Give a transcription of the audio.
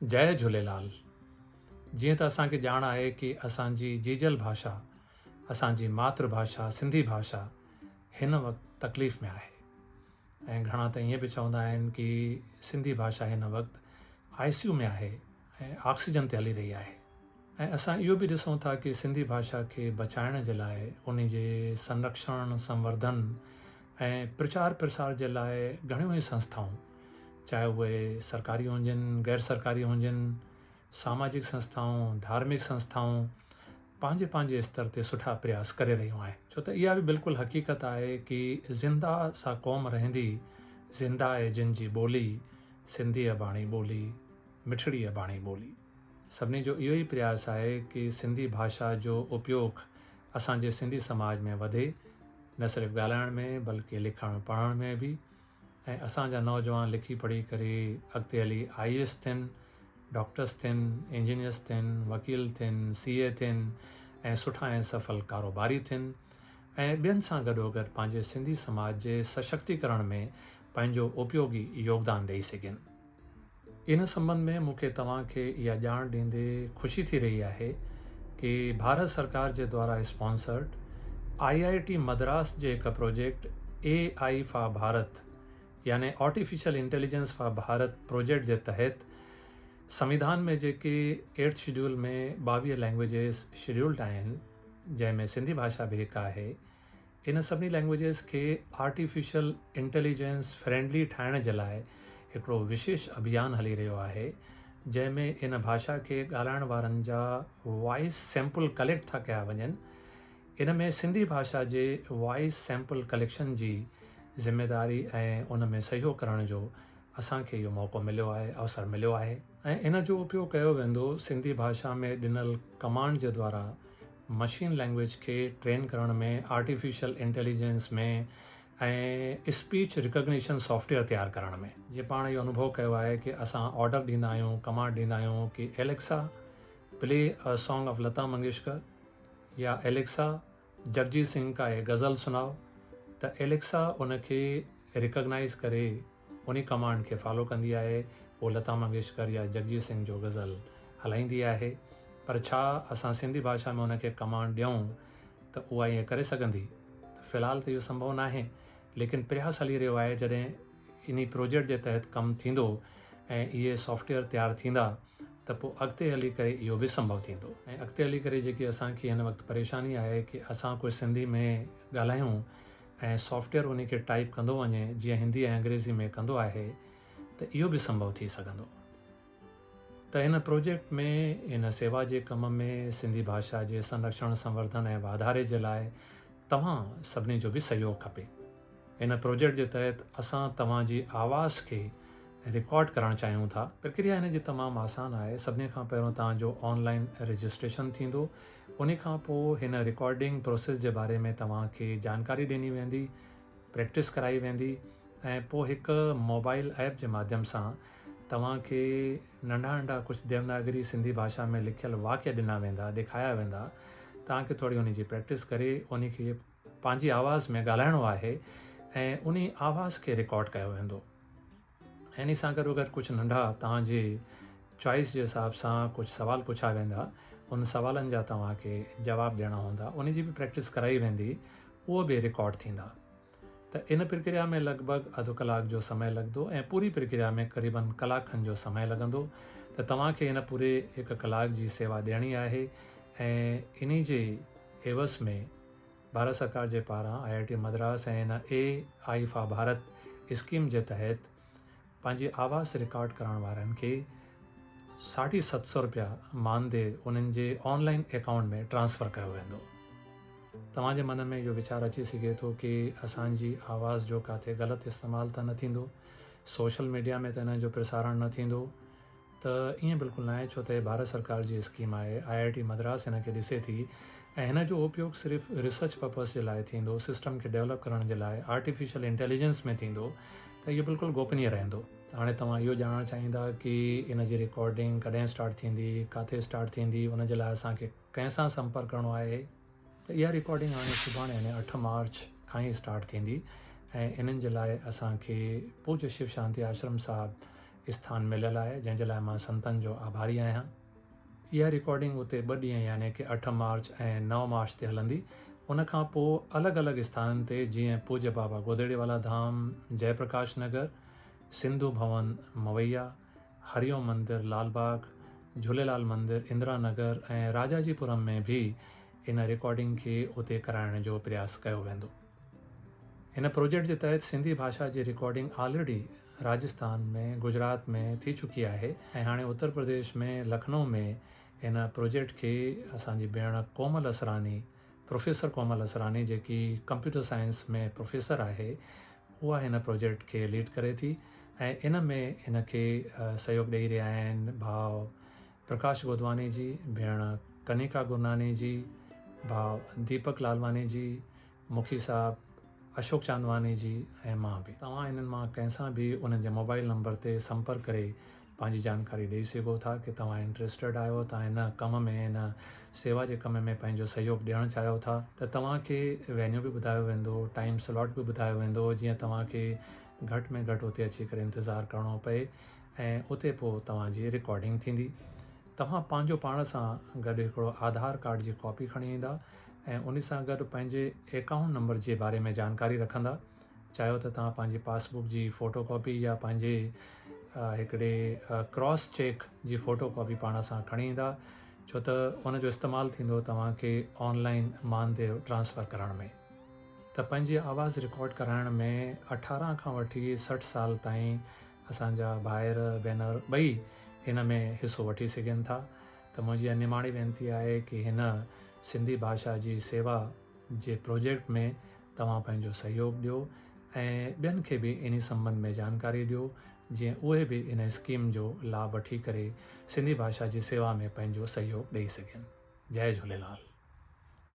जय झूलेलाल। जीअं त असांखे ॼाण आहे कि असांजी जीजल भाषा, असांजी मातृभाषा सिंधी भाषा हिन वक़्तु तकलीफ़ में आहे ऐं घणा त ईअं बि चवंदा आहिनि कि सिंधी भाषा हिन वक़्तु ICU में आहे ऐं ऑक्सीजन ते हली रही आहे। ऐं असां इहो बि ॾिसूं था कि सिंधी भाषा खे बचाइण जे लाइ उन जे संरक्षण संवर्धन ऐं प्रचार प्रसार जे लाइ घणियूं ई संस्थाऊं, चाहे उहे सरकारी हुजनि गैर सरकारी हुजनि, सामाजिक संस्थाऊं धार्मिक संस्थाऊं पंहिंजे स्तर ते सुठा प्रयास करे रहियूं आहिनि। छो त इहा बि बिल्कुलु हक़ीक़त आहे कि ज़िंदा सा क़ौम रहंदी, ज़िंदा आहे जिन जी ॿोली, सिंधी अबाणी ॿोली, मिठड़ी अबाणी ॿोली। सभिनी जो इहो ई प्रयास आहे कि सिंधी भाषा जो उपयोग असांजे सिंधी समाज में वधे, न सिर्फ़ु ॻाल्हाइण में बल्कि लिखण पढ़ण में बि। ऐं असांजा नौजवान लिखी पढ़ी करे अॻिते हली IAS थियनि, डॉक्टर्स थियनि, इंजीनियर्स थियनि, वकील थियनि, CA थियनि ऐं सुठा ऐं सफल कारोबारी थियनि ऐं ॿियनि सां गॾोगॾु पंहिंजे सिंधी समाज जे सशक्तिकरण में पंहिंजो उपयोगी योगदान ॾेई सघनि। इन संबंध में मूंखे तव्हांखे इहा ॼाण ॾींदे ख़ुशी थी रही आहे कि भारत सरकार जे द्वारा स्पॉन्सर्ड IIT मद्रास जे हिकु प्रोजेक्ट AI फॉर भारत यानी artificial intelligence for Bharat project जे तहत संविधान में जेके 8th शेड्यूल में 22 लैंग्वेजेस शेड्यूल्ड आहिनि, जंहिंमें सिंधी भाषा बि हिकु आहे, इन सभिनी लैंग्वेजेस खे आर्टिफिशियल इंटेलिजेंस फ्रेंडली ठाहिण जे लाइ हिकिड़ो विशेष अभियान हली रहियो आहे, जंहिंमें इन भाषा खे ॻाल्हाइण वारनि जा वॉइस सैंपल कलेक्ट था कया वञनि। इन में सिंधी भाषा जे वॉइस सैंपल कलेक्शन जी ज़िम्मेदारी ऐं उन में सहयोग करण जो असांखे इहो मौक़ो मिलियो आहे, अवसर मिलियो आहे ऐं इन जो उपयोग कयो वेंदो सिंधी भाषा में ॾिनल कमांड जे द्वारा मशीन लैंग्वेज खे ट्रेन करण में, आर्टिफिशियल इंटेलिजेंस में ऐं स्पीच रिकग्निशन सॉफ्टवेयर तयारु करण में। जीअं पाण इहो अनुभव कयो आहे कि असां ऑर्डर ॾींदा आहियूं, कमांड ॾींदा आहियूं कि Alexa play a song of Lata Mangeshkar या एलेक्सा जगजीत सिंह का ये गज़ल सुनाओ, त एलेक्सा उनखे रिकग्नाइज़ करे उन कमांड खे फॉलो कंदी आहे, पोइ लता मंगेशकर या जगजीत सिंह जो गज़ल हलाईंदी आहे। पर छा असां सिंधी भाषा में उनखे कमांड ॾियूं त उहा ईअं करे सघंदी? त फ़िलहाल त इहो संभव न आहे, लेकिन प्रयास हली रहियो आहे। जॾहिं इन प्रोजेक्ट जे तहत कमु थींदो ऐं इहे सॉफ्टवेयर तयारु थींदा त पोइ अॻिते हली करे इहो बि संभव थींदो। ऐं अॻिते हली करे जेकी असांखे हिन वक़्तु परेशानी आहे कि असां कोई सिंधी में ॻाल्हायूं ऐं सॉफ्टवेयर उन खे टाइप कंदो वञे जीअं हिंदी ऐं अंग्रेज़ी में कंदो आहे, त इहो बि संभव थी सघंदो। त हिन प्रोजेक्ट में, इन सेवा जे कम में सिंधी भाषा जे संरक्षण संवर्धन ऐं वाधारे जे लाइ तव्हां सभिनी जो बि सहयोग खपे। इन प्रोजेक्ट जे तहत असां तव्हांजी आवाज़ खे रिकॉर्ड करणु चाहियूं था। प्रक्रिया हिन जी तमामु आसान आहे। सभिनी खां पहिरियों तव्हांजो ऑनलाइन रजिस्ट्रेशन थींदो, उन खां पोइ हिन रिकॉर्डिंग प्रोसेस जे बारे में तव्हांखे जानकारी ॾिनी वेंदी, प्रैक्टिस कराई वेंदी ऐं पोइ हिकु मोबाइल ऐप जे माध्यम सां तव्हांखे नंढा नंढा कुझु देवनागरी सिंधी भाषा में लिखियल वाक्य ॾिना वेंदा, ॾेखारिया वेंदा। तव्हांखे थोरी उन जी प्रैक्टिस करे उन खे पंहिंजी आवाज़ में ॻाल्हाइणो आहे ऐं उन आवाज़ खे रिकॉर्ड कयो वेंदो। इन सां गॾोगॾु कुझु नंढा तव्हांजे चॉइस जे हिसाब सां कुझु सवाल पुछा वेंदा, उन सवालनि जा तव्हांखे जवाब ॾियणा हूंदा, उन जी बि प्रैक्टिस कराई वेंदी, उहो बि रिकॉर्ड थींदा। त इन प्रक्रिया में लॻभॻि अधु कलाक जो समय लॻंदो ऐं पूरी प्रक्रिया में क़रीबन कलाक खनि जो समय लॻंदो। त तव्हांखे इन पूरे हिकु कलाक जी सेवा ॾियणी आहे ऐं इन जे एवज़ में भारत सरकार जे पारां IIT मद्रास ऐं इन AI फॉर भारत स्कीम जे तहत पंहिंजी आवाज़ रिकॉर्ड करण वारनि खे 750 रुपया मानदे उन्हनि जे ऑनलाइन अकाउंट में ट्रांसफ़र कयो वेंदो। तव्हांजे मन में इहो वीचारु अची सघे थो कि असांजी आवाज़ जो किथे ग़लति इस्तेमालु त न थींदो, सोशल मीडिया में त इन जो प्रसारण न थींदो। त ईअं बिल्कुलु न आहे, छो त भारत सरकार जी स्कीम आहे। IIT मद्रास हिन खे ॾिसे थी ऐं हिन जो उपयोग सिर्फ़ु रिसर्च पर्पज़ जे लाइ थींदो, सिस्टम खे डेवलप करण जे लाइ, आर्टिफिशियल इंटेलिजेंस में थींदो। त इहो बिल्कुलु गोपनीय रहंदो। हाणे तव्हां इहो ॼाणणु चाहींदा कि इन जी रिकॉर्डिंग कॾहिं स्टार्ट थींदी, किथे स्टार्ट थींदी, उन जे लाइ असांखे कंहिंसां संपर्क करिणो आहे। त इहा रिकॉर्डिंग हाणे सुभाणे यानी 8 मार्च खां ई स्टार्ट थींदी ऐं इन्हनि जे लाइ असांखे पूज्य शिव शांति आश्रम साहिबु स्थान मिलियल आहे, जंहिंजे लाइ मां संतनि जो आभारी आहियां। इहा रिकॉर्डिंग उते 2 ॾींहं यानी कि 8 मार्च ऐं 9 मार्च ते हलंदी। उन खां पोइ अलॻि अलॻि स्थाननि ते, जीअं पूज्य बाबा गोदड़ीवाला धाम जयप्रकाश नगर, सिंधु भवन मवैया, हरिओम मंदिर लालबाग, झूलेलाल मंदिर इंदिरा नगर ऐं राजाजीपुरम में बि इन रिकॉर्डिंग खे उते कराइण जो प्रयास कयो वेंदो। हिन प्रोजेक्ट जे तहत सिंधी भाषा जी रिकॉर्डिंग ऑलरेडी राजस्थान में, गुजरात में थी चुकी आहे ऐं हाणे उत्तर प्रदेश में लखनऊ में इन प्रोजेक्ट खे असांजी भेण कोमल असरानी, प्रोफेसर कोमल असरानी, जेकी कंप्यूटर साइंस में प्रोफेसर आहे, उहा हिन प्रोजेक्ट खे लीड करे थी ऐं इन में हिन खे सहयोग ॾेई रहिया आहिनि भाउ प्रकाश गोदवानी जी, भेण कनिका गुरनानी जी, भाउ दीपक लालवानी जी, मुखी साहब अशोक चांदवानी जी ऐं मां बि। तव्हां इन्हनि मां कंहिंसां बि उन्हनि जे मोबाइल नंबर ते संपर्क करे पंहिंजी जानकारी ॾेई सघो था कि तव्हां इंट्रस्टेड आहियो, तव्हां हिन कम में, हिन सेवा जे कम में पंहिंजो सहयोग ॾियणु चाहियो था, त तव्हांखे वेन्यू बि ॿुधायो वेंदो, टाइम स्लॉट बि ॿुधायो वेंदो, जीअं तव्हांखे घटि में घटि उते अची करे इंतज़ारु करिणो पए ऐं उते पोइ तव्हांजी रिकॉर्डिंग थींदी। तव्हां पंहिंजो पाण सां गॾु हिकिड़ो आधार कार्ड जी कॉपी खणी ईंदा ऐं उन सां गॾु पंहिंजे अकाउंट नंबर जे बारे में जानकारी रखंदा। चाहियो त तव्हां पंहिंजी पासबुक जी फ़ोटो कॉपी या पंहिंजे हिकिड़े क्रॉस चेक जी फ़ोटो कॉपी पाण सां खणी ईंदा, छो त उनजो इस्तेमालु थींदो तव्हांखे ऑनलाइन मानदेय ट्रांसफ़र करण में। त पंहिंजी आवाज़ रिकॉर्ड कराइण में 18 खां वठी 60 साल ताईं असांजा भाइर भेनर ॿई हिन में हिसो वठी सघनि था। त मुंहिंजी इहा निमाणी वेनिती आहे कि हिन सिंधी भाषा जी सेवा जे प्रोजेक्ट में तव्हां पंहिंजो सहयोग ॾियो ऐं ॿियनि खे बि इन संबंध में जानकारी ॾियो, जीअं उहे बि इन स्कीम जो लाभ वठी करे सिंधी भाषा जी सेवा में पंहिंजो सहयोग ॾेई सघनि। जय झूलेलाल।